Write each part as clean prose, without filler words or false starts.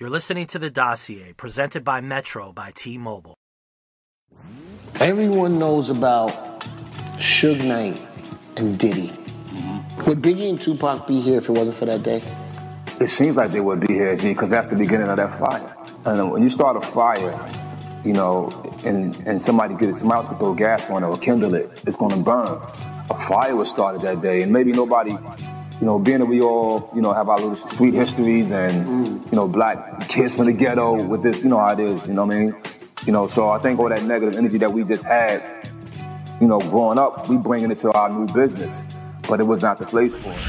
You're listening to The Dossier, presented by Metro by T-Mobile. Everyone knows about Suge Knight and Diddy. Would Biggie and Tupac be here if it wasn't for that day? It seems like they would be here, G, because that's the beginning of that fire. And when you start a fire, you know, and somebody else could throw gas on it or kindle it, it's going to burn. A fire was started that day, and maybe nobody, you know, being that we all, you know, have our little sweet histories and, you know, black kids from the ghetto with this, you know how it is, you know what I mean? You know, so I think all that negative energy that we just had, you know, growing up, we bringing it to our new business, but it was not the place for it.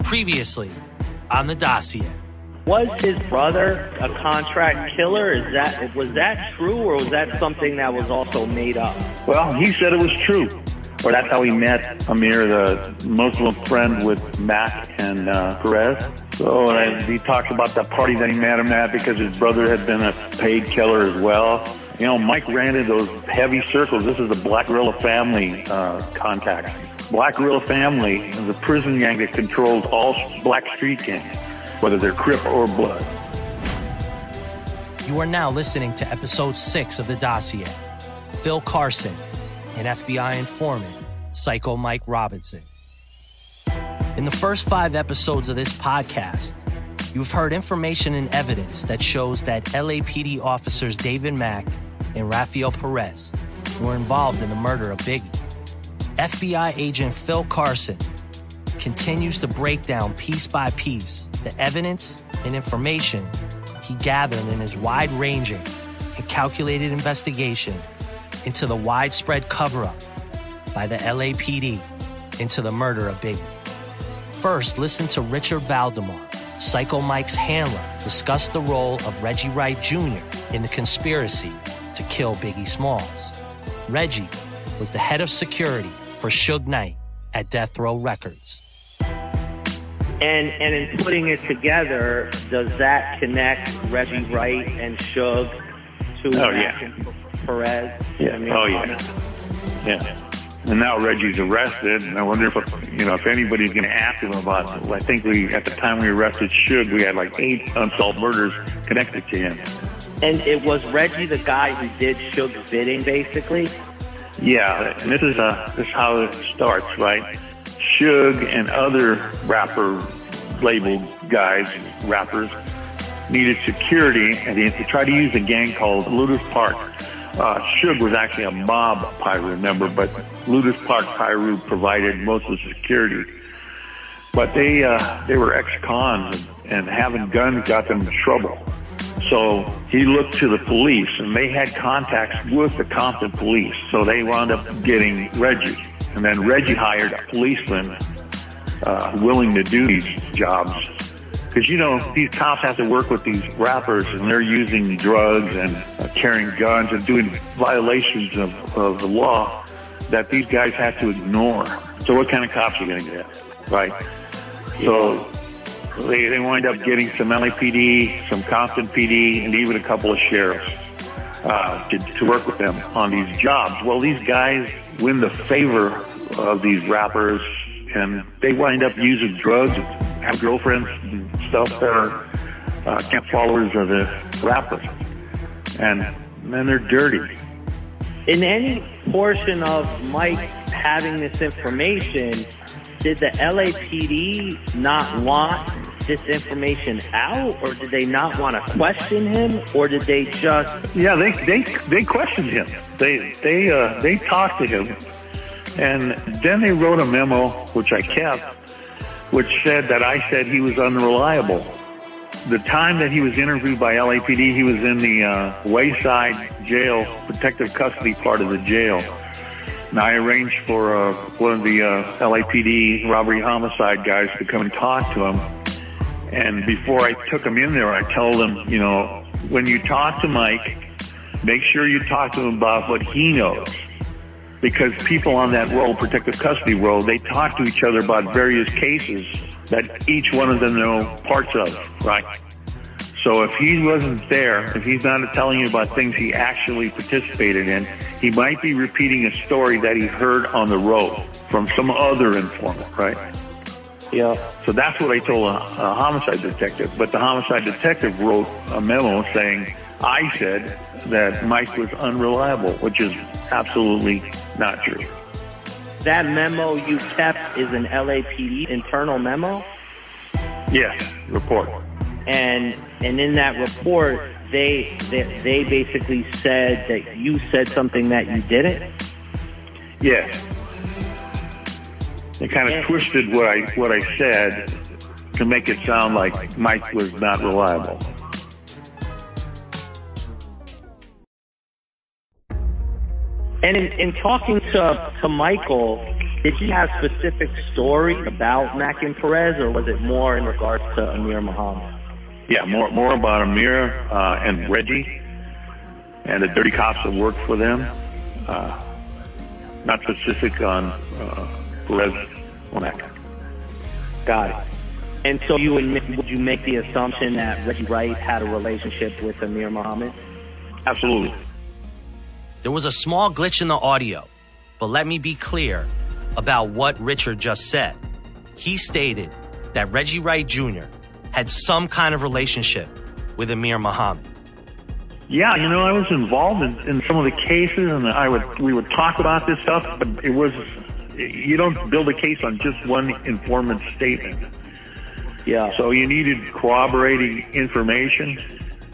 Previously on The Dossier. Was his brother a contract killer? Was that true, or was that something that was also made up? Well, he said it was true. Or that's how he met Amir, the Muslim friend with Mac and Perez. So he talks about the party that he met him at because his brother had been a paid killer as well. You know, Mike ran in those heavy circles. This is the Black Gorilla Family contacts. Black Gorilla Family is a prison gang that controls all black street gangs, whether they're Crip or Blood. You are now listening to episode 6 of The Dossier. Phil Carson, an FBI informant, Psycho Mike Robinson. In the first 5 episodes of this podcast, you've heard information and evidence that shows that LAPD officers David Mack and Rafael Perez were involved in the murder of Biggie. FBI agent Phil Carson continues to break down piece by piece the evidence and information he gathered in his wide-ranging and calculated investigation into the widespread cover-up by the LAPD into the murder of Biggie. First, listen to Richard Valdemar, Psycho Mike's handler, discuss the role of Reggie Wright Jr. in the conspiracy to kill Biggie Smalls. Reggie was the head of security for Suge Knight at Death Row Records. And in putting it together, does that connect Reggie Wright and Suge to Perez? Yeah. Yeah. And now Reggie's arrested, and I wonder if anybody's going to ask him about it. I think at the time we arrested Suge, we had like 8 unsolved murders connected to him. And it was Reggie the guy who did Suge's bidding, basically? Yeah, and this is how it starts, right? Suge and other rapper labeled guys, rappers, needed security, and they tried to use a gang called Ludus Park. Suge was actually a mob Pyru member, but Ludus Park Pyru provided most of the security. But they were ex-cons, and having guns got them in trouble. So he looked to the police, and they had contacts with the Compton police. So they wound up getting Reggie. And then Reggie hired a policeman willing to do these jobs. Because, you know, these cops have to work with these rappers, and they're using drugs and carrying guns and doing violations of the law that these guys have to ignore. So what kind of cops are you going to get, right? So they wind up getting some LAPD, some Compton PD, and even a couple of sheriffs to work with them on these jobs. Well, these guys win the favor of these rappers, and they wind up using drugs, have girlfriends and stuff that are camp followers of the rappers. And then they're dirty. In any portion of Mike having this information, did the LAPD not want this information out, or did they not want to question him, or did they just... Yeah, they questioned him. They talked to him, and then they wrote a memo, which I kept, which said that I said he was unreliable. The time that he was interviewed by LAPD, he was in the Wayside jail, protective custody part of the jail. And I arranged for one of the LAPD robbery homicide guys to come and talk to him. And before I took him in there, I told him, you know, when you talk to Mike, make sure you talk to him about what he knows. Because people on that roll, protective custody roll, they talk to each other about various cases that each one of them know parts of, right? So if he wasn't there, if he's not telling you about things he actually participated in, he might be repeating a story that he heard on the road from some other informant, right? Yeah. So that's what I told a homicide detective. But the homicide detective wrote a memo saying I said that Mike was unreliable, which is absolutely not true. That memo you kept is an LAPD internal memo? Yes, report. And in that report, they basically said that you said something that you didn't? Yes. They kind of twisted what I said to make it sound like Mike was not reliable. And in talking to Michael, did he have specific story about Mac and Perez, or was it more in regards to Amir Muhammad? Yeah, more about Amir and Reggie and the dirty cops that worked for them. Not specific on Perez or Mac. Got it. And so would you make the assumption that Reggie Wright had a relationship with Amir Muhammad? Absolutely. There was a small glitch in the audio, but let me be clear about what Richard just said. He stated that Reggie Wright Jr. had some kind of relationship with Amir Muhammad. Yeah, I was involved in some of the cases, and we would talk about this stuff, but you don't build a case on just one informant statement. Yeah. So you needed corroborating information.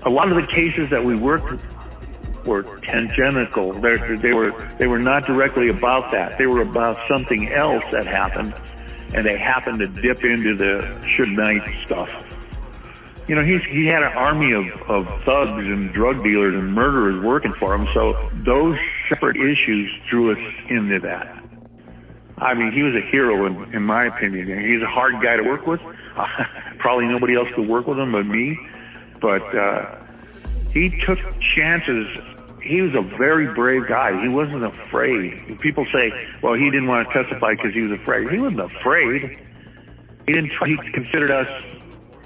A lot of the cases that we worked were tangential. They were not directly about that. They were about something else that happened, and they happened to dip into the Suge Knight stuff. He had an army of thugs and drug dealers and murderers working for him, so those separate issues drew us into that. I mean, he was a hero in my opinion. He's a hard guy to work with. Probably nobody else could work with him but me. But he took chances. He was a very brave guy. He wasn't afraid. People say, well, he didn't want to testify because he was afraid. He wasn't afraid. He considered us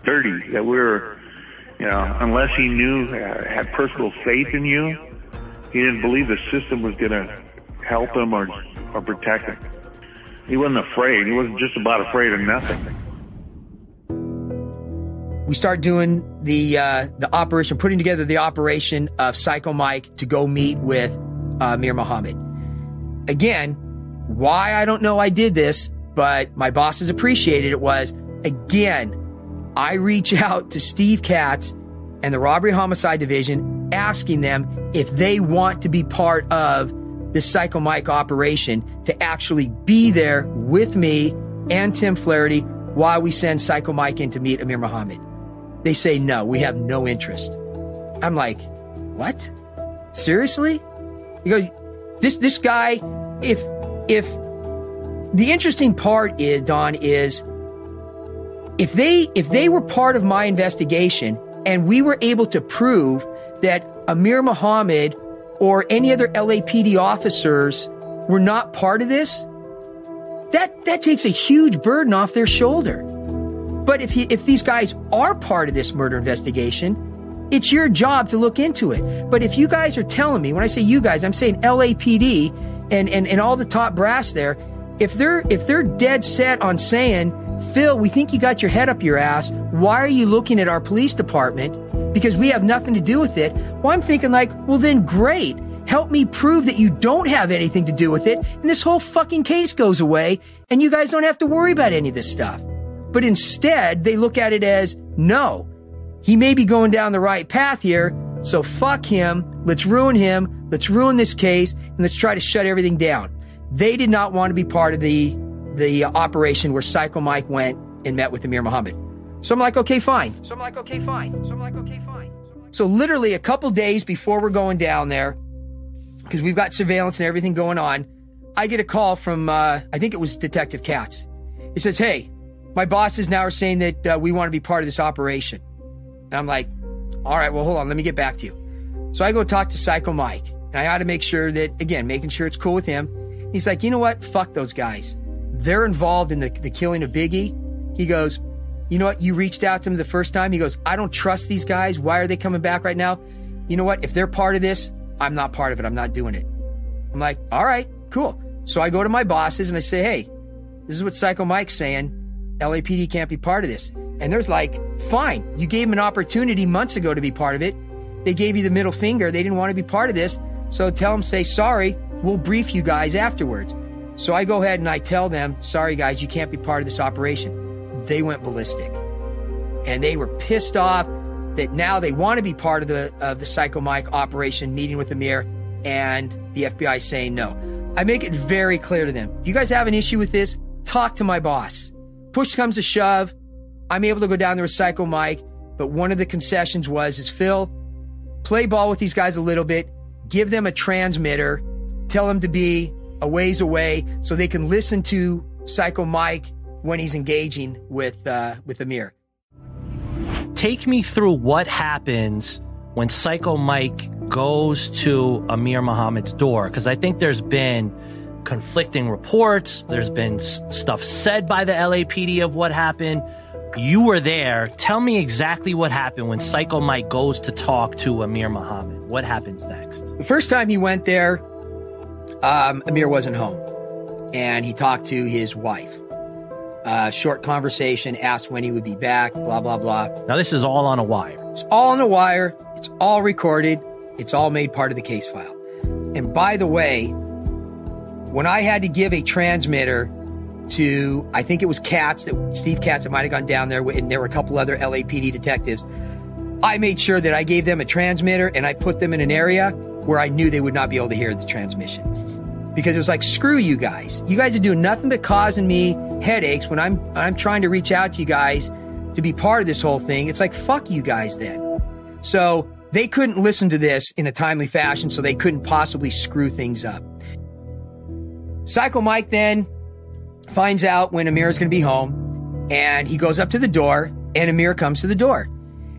dirty, that we're, unless he had personal faith in you, he didn't believe the system was going to help him or protect him. He wasn't afraid. He wasn't just about afraid of nothing. We start doing the operation, putting together the operation of Psycho Mike to go meet with Amir Muhammad. Again, why, I don't know I did this, but my bosses appreciated it was, again, I reach out to Steve Katz and the Robbery Homicide Division asking them if they want to be part of this Psycho Mike operation to actually be there with me and Tim Flaherty while we send Psycho Mike in to meet Amir Muhammad. They say, no, we have no interest. I'm like, what? Seriously? You go, this guy, if the interesting part is, Don, is if they were part of my investigation and we were able to prove that Amir Muhammad or any other LAPD officers were not part of this, that takes a huge burden off their shoulder. But if these guys are part of this murder investigation, it's your job to look into it. But if you guys are telling me, when I say you guys, I'm saying LAPD and all the top brass there, if they're dead set on saying, Phil, we think you got your head up your ass, why are you looking at our police department? Because we have nothing to do with it. Well, I'm thinking like, well then great. Help me prove that you don't have anything to do with it, and this whole fucking case goes away, and you guys don't have to worry about any of this stuff. But instead, they look at it as, no, he may be going down the right path here, so fuck him, let's ruin him, let's ruin this case, and let's try to shut everything down. They did not want to be part of the operation where Psycho Mike went and met with Amir Muhammad. So I'm like, okay, fine. So literally a couple days before we're going down there, because we've got surveillance and everything going on, I get a call from, I think it was Detective Katz. He says, hey, my bosses now are saying that we want to be part of this operation. And I'm like, all right, well, hold on, let me get back to you. So I go talk to Psycho Mike, and I ought to make sure that, again, making sure it's cool with him. He's like, you know what? Fuck those guys. They're involved in the killing of Biggie. He goes, you know what? You reached out to him the first time. He goes, I don't trust these guys. Why are they coming back right now? You know what? If they're part of this, I'm not part of it. I'm not doing it. I'm like, all right, cool. So I go to my bosses and I say, hey, this is what Psycho Mike's saying. LAPD can't be part of this. And there's like, fine, you gave them an opportunity months ago to be part of it. They gave you the middle finger. They didn't want to be part of this. So tell them, say, sorry, we'll brief you guys afterwards. So I go ahead and I tell them, sorry guys, you can't be part of this operation. They went ballistic. And they were pissed off that now they want to be part of the Psycho Mike operation, meeting with Amir, and the FBI saying no. I make it very clear to them. You guys have an issue with this? Talk to my boss. Push comes to shove. I'm able to go down there with Psycho Mike, but one of the concessions is Phil, play ball with these guys a little bit, give them a transmitter, tell them to be a ways away so they can listen to Psycho Mike when he's engaging with Amir. Take me through what happens when Psycho Mike goes to Amir Muhammad's door, because I think there's been conflicting reports. There's been stuff said by the LAPD of what happened. You were there. Tell me exactly what happened when Psycho Mike goes to talk to Amir Muhammad. What happens next? The first time he went there, Amir wasn't home, and he talked to his wife. Short conversation, asked when he would be back, blah, blah, blah. Now, this is all on a wire. It's all on a wire. It's all recorded. It's all made part of the case file. And by the way, when I had to give a transmitter to, I think it was Steve Katz that might have gone down there, and there were a couple other LAPD detectives, I made sure that I gave them a transmitter and I put them in an area where I knew they would not be able to hear the transmission. Because it was like, screw you guys. You guys are doing nothing but causing me headaches when I'm trying to reach out to you guys to be part of this whole thing. It's like, fuck you guys then. So they couldn't listen to this in a timely fashion, so they couldn't possibly screw things up. Psycho Mike then finds out when Amir is going to be home, and he goes up to the door, and Amir comes to the door.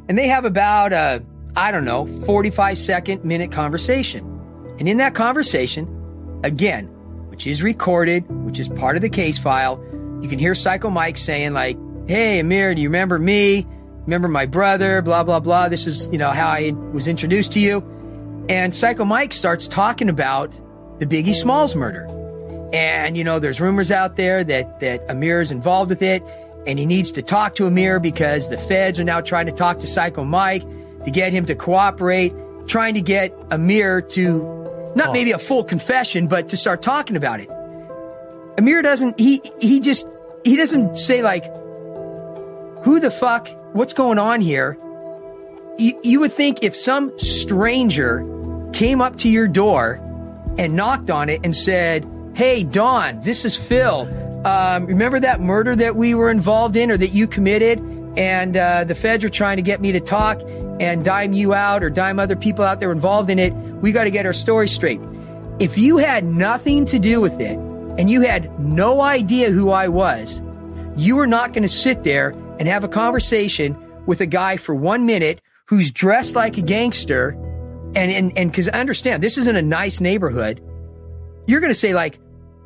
And they have about a, 45-minute conversation. And in that conversation, again, which is recorded, which is part of the case file, you can hear Psycho Mike saying like, hey, Amir, do you remember me? Remember my brother? Blah, blah, blah. This is, how I was introduced to you. And Psycho Mike starts talking about the Biggie Smalls murder. And, there's rumors out there that Amir is involved with it, and he needs to talk to Amir because the feds are now trying to talk to Psycho Mike to get him to cooperate, trying to get Amir to, not maybe a full confession, but to start talking about it. Amir doesn't, he doesn't say like, who the fuck, what's going on here? You would think if some stranger came up to your door and knocked on it and said, hey, Don, this is Phil. Remember that murder that we were involved in or that you committed? And the feds are trying to get me to talk and dime you out or dime other people out there involved in it. We got to get our story straight. If you had nothing to do with it and you had no idea who I was, you were not going to sit there and have a conversation with a guy for 1 minute who's dressed like a gangster. And because I understand this isn't a nice neighborhood. You're going to say like,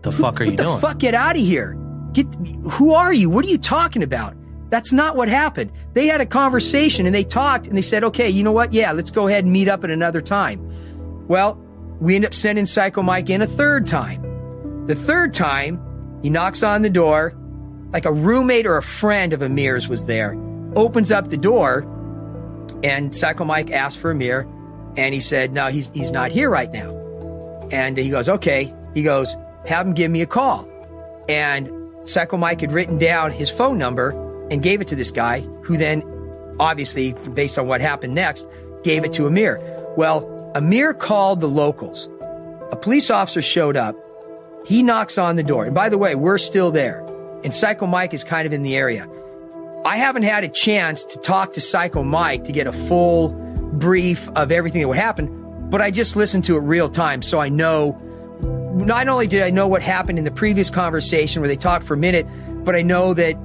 the fuck are you doing? What the fuck? Get out of here. Who are you? What are you talking about? That's not what happened. They had a conversation and they talked and they said, okay, you know what? Yeah, let's go ahead and meet up at another time. Well, we end up sending Psycho Mike in a third time. The third time, he knocks on the door, like a roommate or a friend of Amir's was there, opens up the door, and Psycho Mike asked for Amir, and he said, no, he's not here right now. And he goes, okay. He goes, have him give me a call. And Psycho Mike had written down his phone number and gave it to this guy, who then, obviously, based on what happened next, gave it to Amir. Well, Amir called the locals. A police officer showed up. He knocks on the door. And by the way, we're still there. And Psycho Mike is kind of in the area. I haven't had a chance to talk to Psycho Mike to get a full brief of everything that would happen, but I just listened to it real time, so I know. Not only did I know what happened in the previous conversation where they talked for a minute, but I know that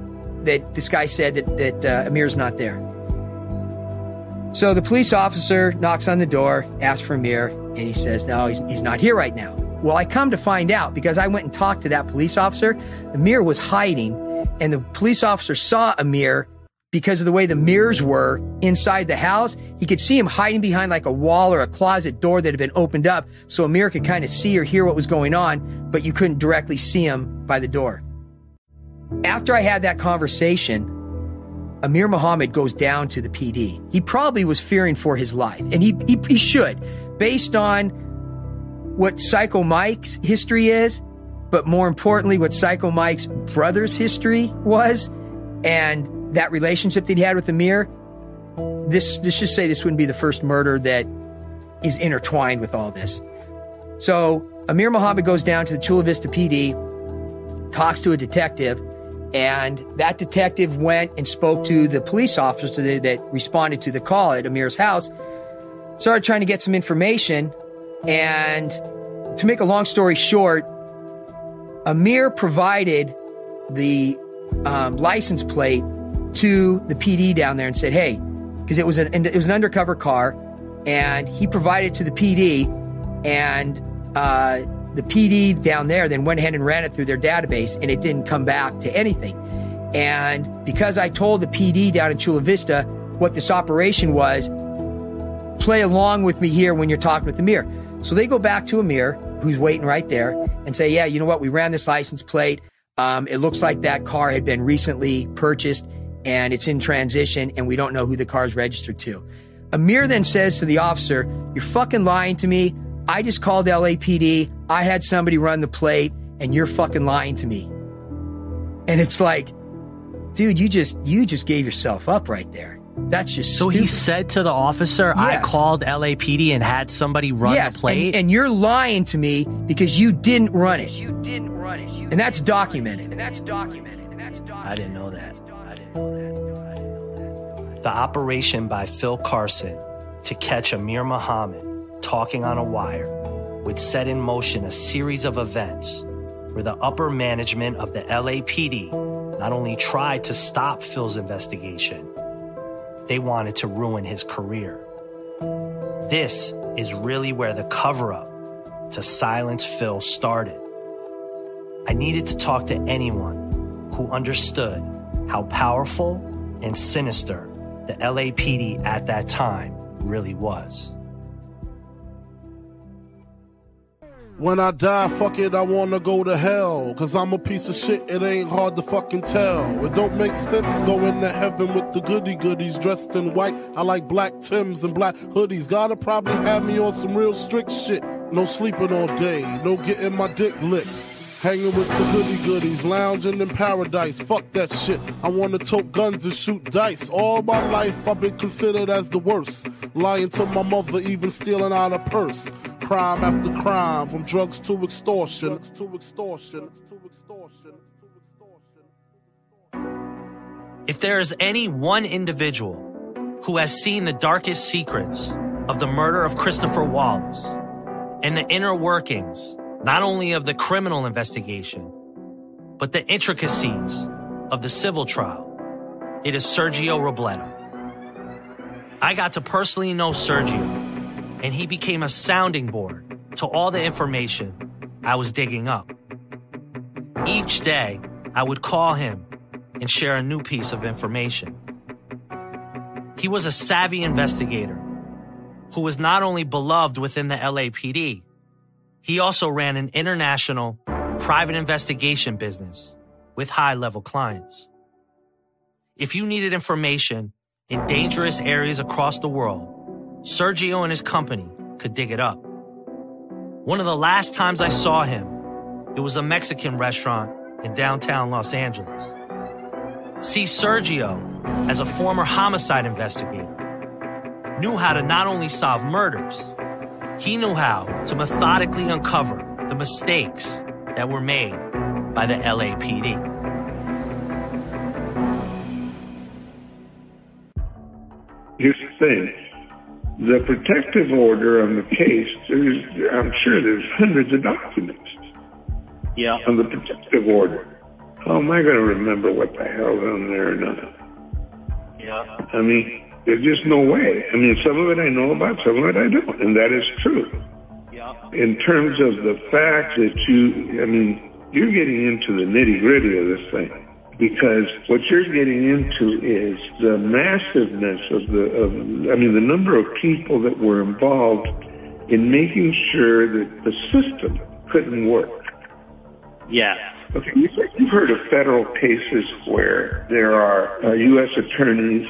this guy said that Amir's not there. So the police officer knocks on the door, asks for Amir, and he says, no, he's not here right now. Well, I come to find out, because I went and talked to that police officer, Amir was hiding, and the police officer saw Amir because of the way the mirrors were inside the house. He could see him hiding behind like a wall or a closet door that had been opened up, so Amir could kind of see or hear what was going on, but you couldn't directly see him by the door. after I had that conversation, Amir Muhammad goes down to the PD. He probably was fearing for his life, and he should, based on what Psycho Mike's history is, but more importantly, what Psycho Mike's brother's history was, and that relationship that he had with Amir. This just say this wouldn't be the first murder that is intertwined with all this. So Amir Muhammad goes down to the Chula Vista PD, talks to a detective, and that detective went and spoke to the police officer that responded to the call at Amir's house, started trying to get some information, and to make a long story short, Amir provided the license plate to the PD down there and said, hey, because it was an undercover car, and he provided it to the PD, and the PD down there then went ahead and ran it through their database, and it didn't come back to anything. And because I told the PD down in Chula Vista what this operation was, play along with me here when you're talking with Amir. So they go back to Amir, who's waiting right there, and say, yeah, you know what? We ran this license plate. It looks like that car had been recently purchased, and it's in transition, and we don't know who the car's registered to. Amir then says to the officer, you're fucking lying to me. I just called LAPD. I had somebody run the plate, and you're fucking lying to me. And it's like, dude, you just gave yourself up right there. That's just so stupid. He said to the officer, yes, I called LAPD and had somebody run the plate? And you're lying to me because you didn't run it. And that's documented. I didn't know that. The operation by Phil Carson to catch Amir Muhammad talking on a wire would set in motion a series of events where the upper management of the LAPD not only tried to stop Phil's investigation, they wanted to ruin his career. This is really where the cover-up to silence Phil started. I needed to talk to anyone who understood how powerful and sinister the LAPD at that time really was. When I die, fuck it, I wanna go to hell. Cause I'm a piece of shit, it ain't hard to fucking tell. It don't make sense going to heaven with the goodies dressed in white. I like black Timbs and black hoodies. Gotta probably have me on some real strict shit. No sleeping all day, no getting my dick licked. Hanging with the goodies, lounging in paradise. Fuck that shit. I wanna tote guns and shoot dice. All my life I've been considered as the worst. Lying to my mother, even stealing out a purse. Crime after crime, from drugs to extortion. If there is any one individual who has seen the darkest secrets of the murder of Christopher Wallace and the inner workings not only of the criminal investigation, but the intricacies of the civil trial, it is Sergio Robledo. I got to personally know Sergio, and he became a sounding board to all the information I was digging up. Each day, I would call him and share a new piece of information. He was a savvy investigator who was not only beloved within the LAPD, he also ran an international private investigation business with high-level clients. If you needed information in dangerous areas across the world, Sergio and his company could dig it up. One of the last times I saw him, it was a Mexican restaurant in downtown Los Angeles. See, Sergio, as a former homicide investigator, knew how to not only solve murders, he knew how to methodically uncover the mistakes that were made by the LAPD. Here's the thing. The protective order on the case, I'm sure there's hundreds of documents on the protective order. How am I going to remember what the hell's on there or not? Yeah. I mean, there's just no way. I mean, some of it I know about, some of it I don't, and that is true. Yeah. In terms of the fact that you're getting into the nitty-gritty of this thing. Because what you're getting into is the massiveness of the number of people that were involved in making sure that the system couldn't work. Yeah. Okay, you've heard of federal cases where there are U.S. attorneys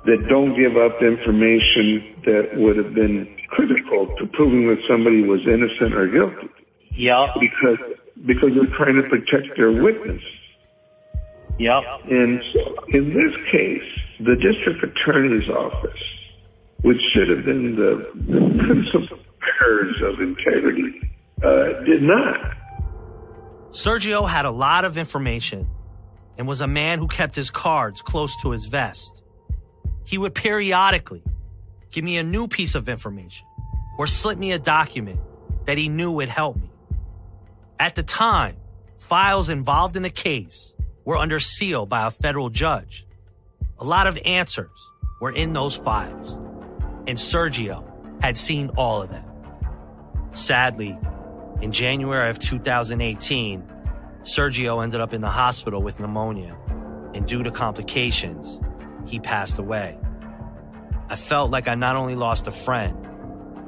that don't give up information that would have been critical to proving that somebody was innocent or guilty. Yep. Because they're trying to protect their witness. Yep. And so in this case, the district attorney's office, which should have been the principal bearers of integrity, did not. Sergio had a lot of information and was a man who kept his cards close to his vest. He would periodically give me a new piece of information or slip me a document that he knew would help me. At the time, files involved in the case were under seal by a federal judge. A lot of answers were in those files, and Sergio had seen all of them. Sadly, in January of 2018, Sergio ended up in the hospital with pneumonia, and due to complications, he passed away. I felt like I not only lost a friend,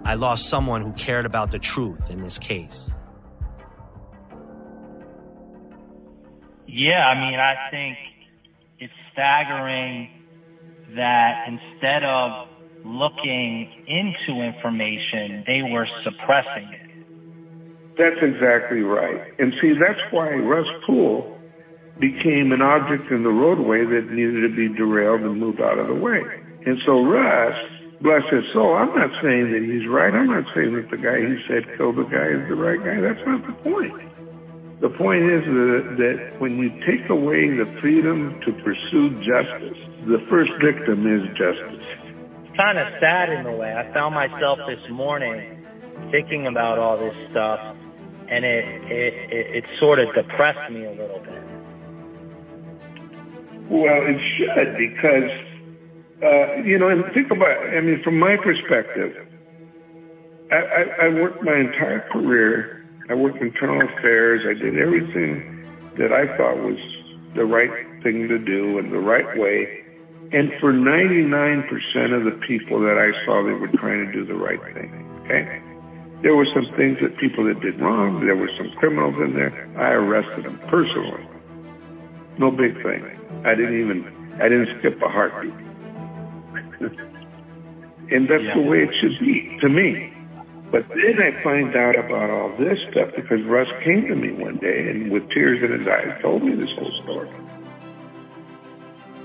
I lost someone who cared about the truth in this case. Yeah, I mean, I think it's staggering that instead of looking into information, they were suppressing it. That's exactly right. And see, that's why Russ Poole became an object in the roadway that needed to be derailed and moved out of the way. And so Russ, bless his soul, I'm not saying that he's right. I'm not saying that the guy he said killed the guy is the right guy. That's not the point. The point is that when you take away the freedom to pursue justice, the first victim is justice. It's kind of sad in a way. I found myself this morning thinking about all this stuff, and it sort of depressed me a little bit. Well, it should, because, and think about it. I mean, from my perspective, I worked my entire career. I worked internal affairs. I did everything that I thought was the right thing to do and the right way. And for 99% of the people that I saw, they were trying to do the right thing, okay? There were some things that people that did wrong. There were some criminals in there. I arrested them personally. No big thing. I didn't skip a heartbeat. And that's the way it should be, to me. But then I find out about all this stuff because Russ came to me one day and with tears in his eyes told me this whole story.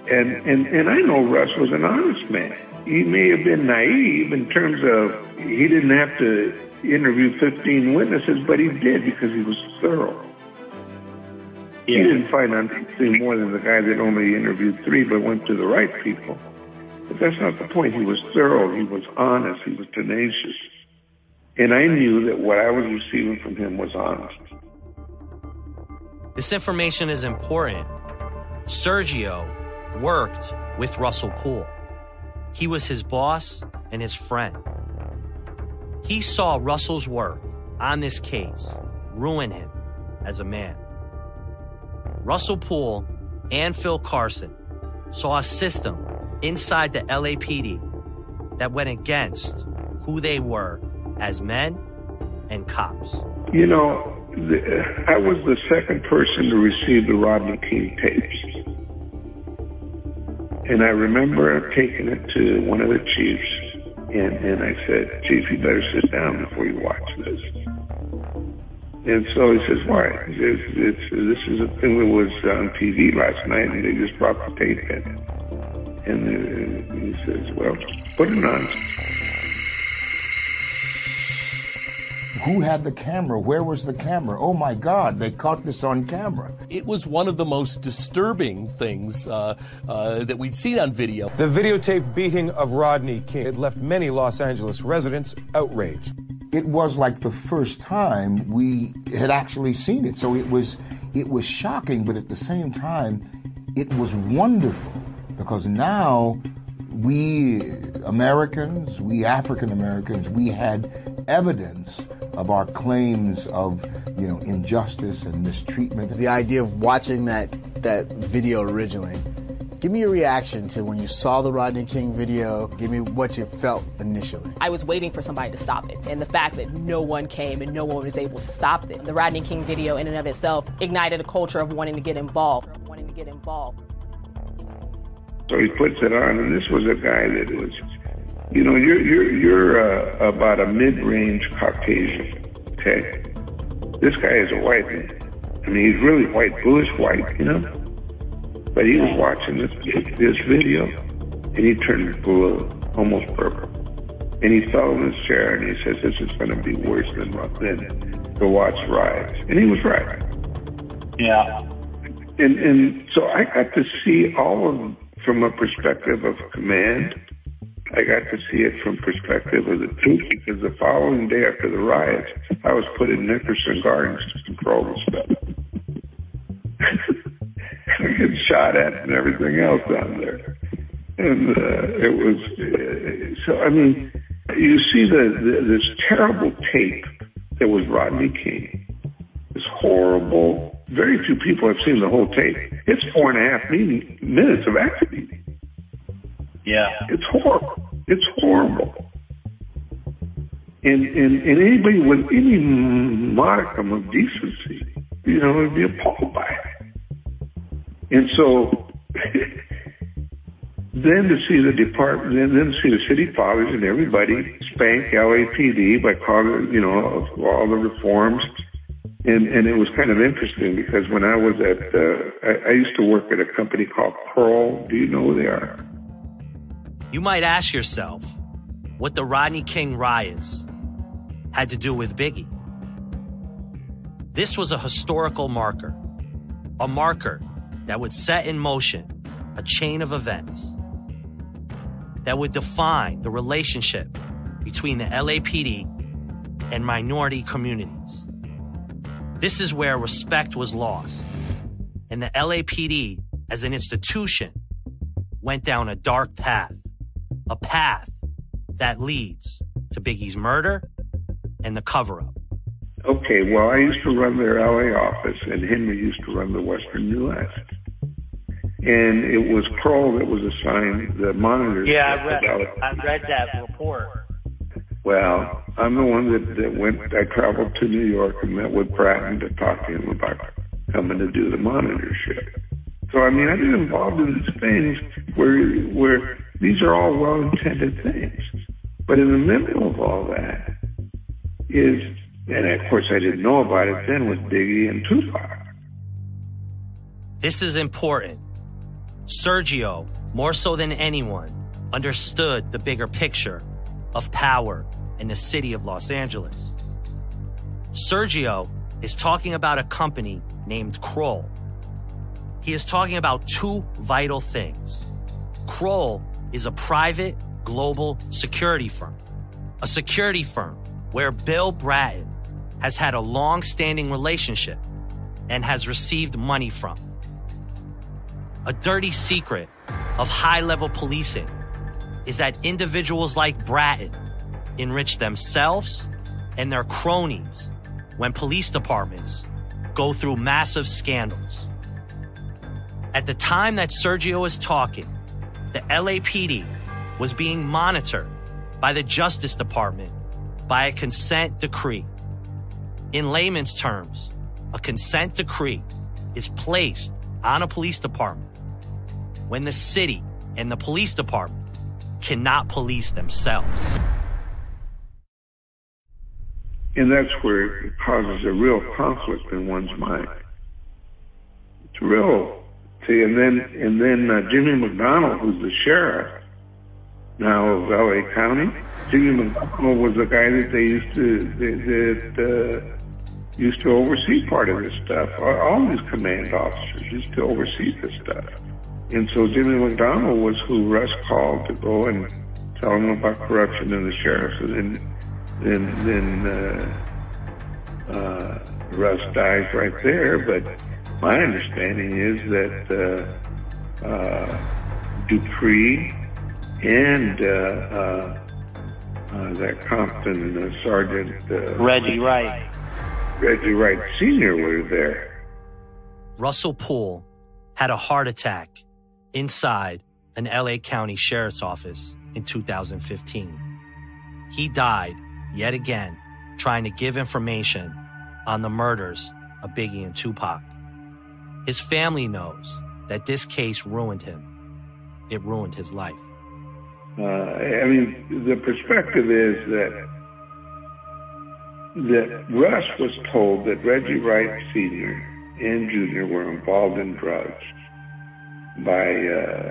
And I know Russ was an honest man. He may have been naive in terms of he didn't have to interview 15 witnesses, but he did because he was thorough. Yeah. He didn't find anything more than the guy that only interviewed 3 but went to the right people. But that's not the point. He was thorough. He was honest. He was tenacious. And I knew that what I was receiving from him was honest. This information is important. Sergio worked with Russell Poole. He was his boss and his friend. He saw Russell's work on this case ruin him as a man. Russell Poole and Phil Carson saw a system inside the LAPD that went against who they were as men and cops. You know, I was the second person to receive the Rodney King tapes. And I remember taking it to one of the chiefs, and I said, Chief, you better sit down before you watch this. And so he says, why? He says, this is a thing that was on TV last night, and they just brought the tape in. And he says, well, put it on. Who had the camera? Where was the camera? Oh, my God, they caught this on camera. It was one of the most disturbing things that we'd seen on video. The videotaped beating of Rodney King had left many Los Angeles residents outraged. It was like the first time we had actually seen it. So it was shocking, but at the same time, it was wonderful because now we Americans, we African Americans, we had evidence of our claims of, injustice and mistreatment. The idea of watching that video originally Give me your reaction to when you saw the Rodney King video. Give me what you felt initially. I was waiting for somebody to stop it. And the fact that no one came and no one was able to stop it. The Rodney King video in and of itself ignited a culture of wanting to get involved. So he puts it on, and this was a guy that was, you know, you're about a mid-range Caucasian, okay? This guy is a white man. I mean, he's really white, bluish white, you know? But he was watching this video, and he turned blue, almost purple. And he fell in his chair, and he says, this is going to be worse than to watch riots. And he was right. Yeah. And so I got to see all of them from a perspective of command. I got to see it from perspective of the troops, because the following day after the riots, I was put in Nickerson Gardens to control the stuff. I get shot at and everything else down there. And it was, so I mean, you see this terrible tape that was Rodney King. This horrible, very few people have seen the whole tape. It's 4.5 minutes of acting. Yeah. It's horrible. It's horrible. And anybody with any modicum of decency, you know, would be appalled by it. And so then to see the department, then to see the city fathers and everybody spank LAPD by calling, you know, all the reforms. And it was kind of interesting, because when I was at, I used to work at a company called Pearl. Do you know who they are? You might ask yourself what the Rodney King riots had to do with Biggie. This was a historical marker, a marker that would set in motion a chain of events that would define the relationship between the LAPD and minority communities. This is where respect was lost, and the LAPD as an institution went down a dark path, a path that leads to Biggie's murder and the cover-up. Okay, well, I used to run their LA office, and Henry used to run the Western U.S. And it was Pearl that was assigned the monitors. Yeah, I read that report. Well, I'm the one that went, I traveled to New York and met with Bratton to talk to him about coming to do the monitorship. So, I mean, I've been involved in these things where these are all well-intended things. But in the middle of all that is, and of course I didn't know about it then, was Biggie and Tupac. This is important. Sergio, more so than anyone, understood the bigger picture of power in the city of Los Angeles. Sergio is talking about a company named Kroll. He is talking about two vital things. Kroll is a private global security firm, a security firm where Bill Bratton has had a long-standing relationship and has received money from. A dirty secret of high-level policing is that individuals like Bratton enrich themselves and their cronies when police departments go through massive scandals. At the time that Sergio is talking, the LAPD was being monitored by the Justice Department by a consent decree. In layman's terms, a consent decree is placed on a police department when the city and the police department cannot police themselves. And that's where it causes a real conflict in one's mind. It's real. See, and then Jimmy McDonald, who's the sheriff now of LA County, Jimmy McDonald was the guy that they used to oversee part of this stuff. All these command officers used to oversee this stuff. And so Jimmy McDonald was who Russ called to go and tell him about corruption in the sheriffs. And then Russ dies right there. But my understanding is that Dupree and that Compton Sergeant Reggie Wright Sr. were there. Russell Poole had a heart attack inside an LA County Sheriff's Office in 2015. He died, yet again, trying to give information on the murders of Biggie and Tupac. His family knows that this case ruined him. It ruined his life. The perspective is that Russ was told that Reggie Wright Sr. and Jr. were involved in drugs by,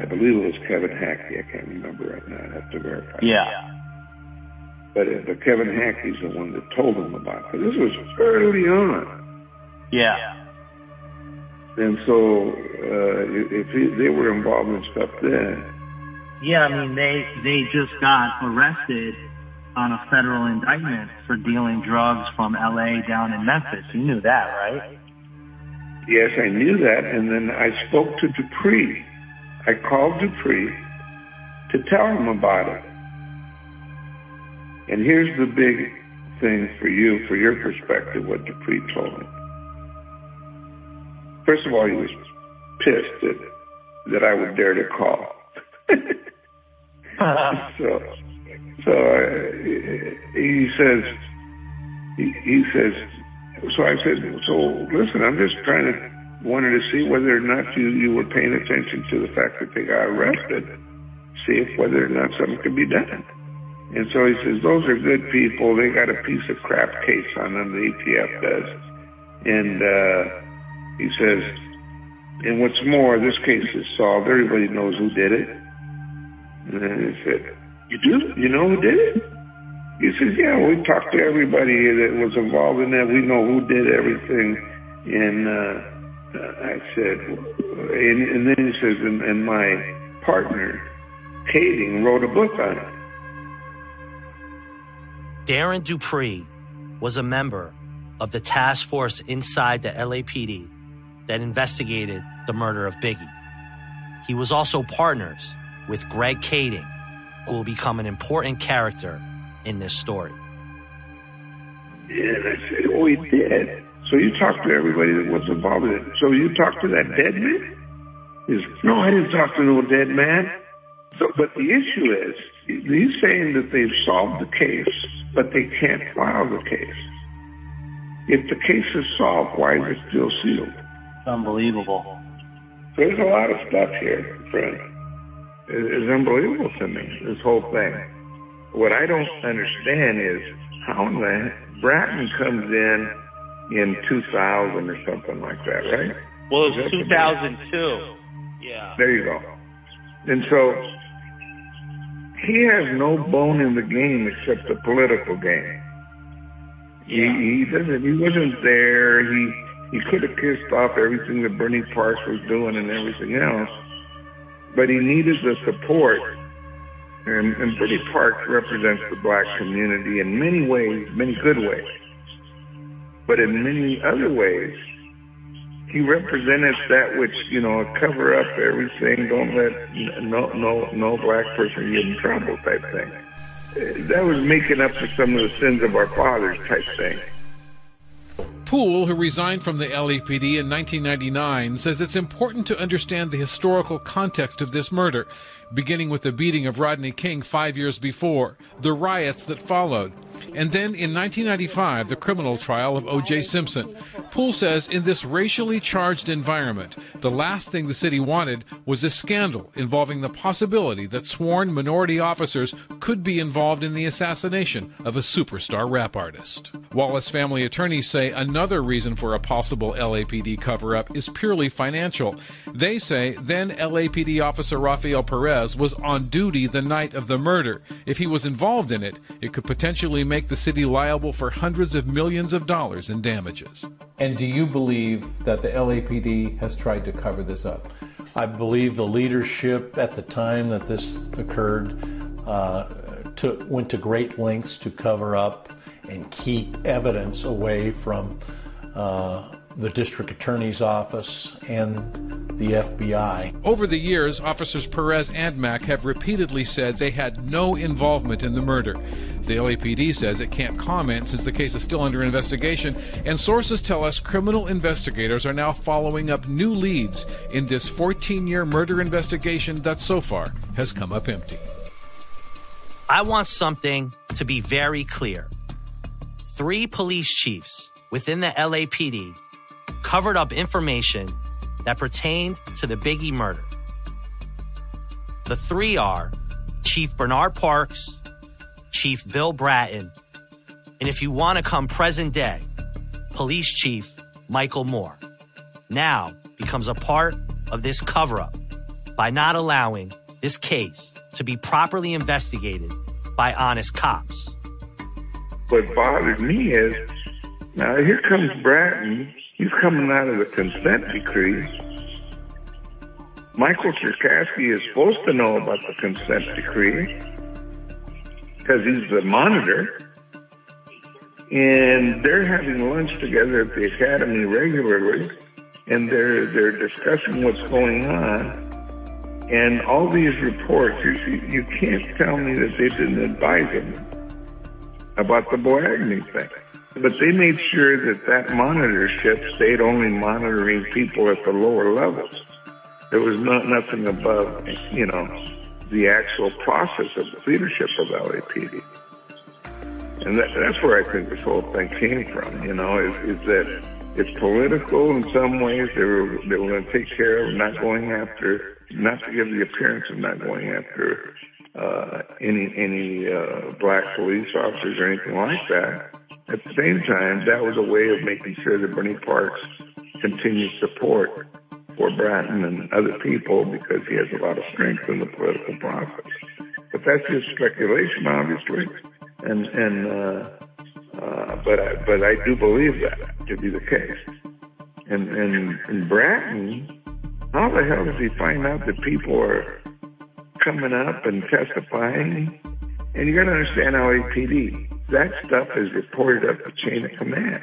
I believe it was Kevin Hackey. I can't remember right now. I have to verify. Yeah. But Kevin Hackey's the one that told him about it. This was early on. Yeah. And so they were involved in stuff then. Yeah, they just got arrested on a federal indictment for dealing drugs from L.A. down in Memphis. You knew that, right? Yes, I knew that, and then I spoke to Dupree. I called Dupree to tell him about it. And here's the big thing for you, for your perspective, what Dupree told me. First of all, he was pissed that I would dare to call. So he says, so I said, so listen, I'm just wanted to see whether or not you were paying attention to the fact that they got arrested, see if whether or not something could be done. And so he says, those are good people. They got a piece of crap case on them, the ATF does. And he says, and what's more, this case is solved. Everybody knows who did it. And then he said, you do? You know who did it? He says, yeah, we talked to everybody that was involved in that. We know who did everything. And I said, and then he says, and my partner, Kading, wrote a book on it. Darren Dupree was a member of the task force inside the LAPD that investigated the murder of Biggie. He was also partners with Greg Kading, who will become an important character in this story. And I said, oh, he did. So you talked to everybody that was involved in it. So you talked to that dead man? He says, no, I didn't talk to no dead man. So, but the issue is, he's saying that they've solved the case, but they can't file the case. If the case is solved, why is it still sealed? Unbelievable. There's a lot of stuff here, friend. It's unbelievable to me, this whole thing. What I don't understand is how Bratton comes in 2000 or something like that, right? Well, it was 2002. Yeah. There you go. And so he has no bone in the game except the political game. Yeah. He wasn't there. He could have kissed off everything that Bernie Parks was doing and everything else, but he needed the support. And Bernie Parks represents the black community in many ways, many good ways. But in many other ways, he represented that which, cover up everything, don't let no black person get in trouble type thing. That was making up for some of the sins of our fathers type thing. Poole, who resigned from the LAPD in 1999, says it's important to understand the historical context of this murder, beginning with the beating of Rodney King 5 years before, the riots that followed, and then in 1995, the criminal trial of O.J. Simpson. Poole says in this racially charged environment, the last thing the city wanted was a scandal involving the possibility that sworn minority officers could be involved in the assassination of a superstar rap artist. Wallace family attorneys say another reason for a possible LAPD cover-up is purely financial. They say then LAPD officer Rafael Perez was on duty the night of the murder. If he was involved in it, it could potentially make the city liable for hundreds of millions of dollars in damages. And do you believe that the LAPD has tried to cover this up? I believe the leadership at the time that this occurred went to great lengths to cover up and keep evidence away from the district attorney's office and the FBI. Over the years, officers Perez and Mack have repeatedly said they had no involvement in the murder. The LAPD says it can't comment since the case is still under investigation, and sources tell us criminal investigators are now following up new leads in this 14-year murder investigation that so far has come up empty. I want something to be very clear. 3 police chiefs within the LAPD covered up information that pertained to the Biggie murder. The 3 are Chief Bernard Parks, Chief Bill Bratton, and if you want to come present day, Police Chief Michael Moore now becomes a part of this cover-up by not allowing this case to be properly investigated by honest cops. What bothered me is, now here comes Bratton. He's coming out of the consent decree. Michael Cherkasky is supposed to know about the consent decree because he's the monitor. And they're having lunch together at the academy regularly, and they're discussing what's going on. And all these reports, you can't tell me that they didn't advise him about the Boagny thing. But they made sure that that monitorship stayed only monitoring people at the lower levels. There was nothing above, the actual process of leadership of LAPD. And that's where I think this whole thing came from, is that it's political in some ways. They were going to take care of not to give the appearance of not going after any black police officers or anything like that. At the same time, that was a way of making sure that Bernie Parks continued support for Bratton and other people because he has a lot of strength in the political process. But that's just speculation, obviously, but I do believe that to be the case. And Bratton, how the hell does he find out that people are coming up and testifying? And you got to understand LAPD. That stuff is reported up the chain of command.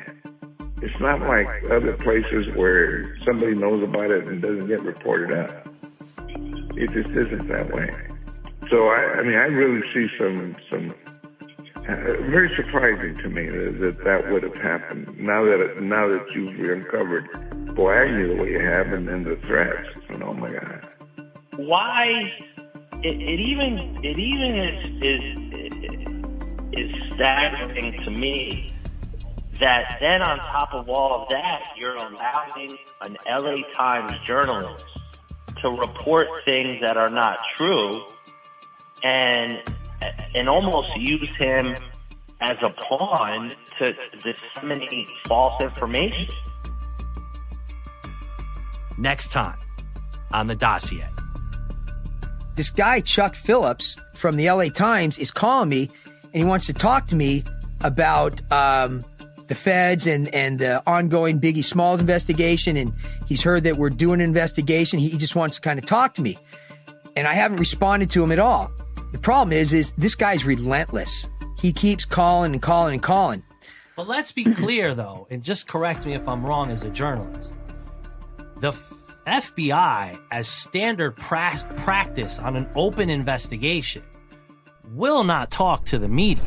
It's not like other places where somebody knows about it and doesn't get reported up. It just isn't that way. So I really see some very surprising to me that would have happened. Now that you've uncovered Boagny the way you have and the threats, oh my God. Why? It even is staggering to me that then on top of all of that, you're allowing an LA Times journalist to report things that are not true and almost use him as a pawn to disseminate false information. Next time on the Dossier. This guy, Chuck Phillips from the LA Times, is calling me and he wants to talk to me about the feds and the ongoing Biggie Smalls investigation. And he's heard that we're doing an investigation. He just wants to kind of talk to me. And I haven't responded to him at all. The problem is this guy's relentless. He keeps calling and calling and calling. But let's be clear, though, and just correct me if I'm wrong as a journalist. The FBI, as standard practice on an open investigation, will not talk to the media.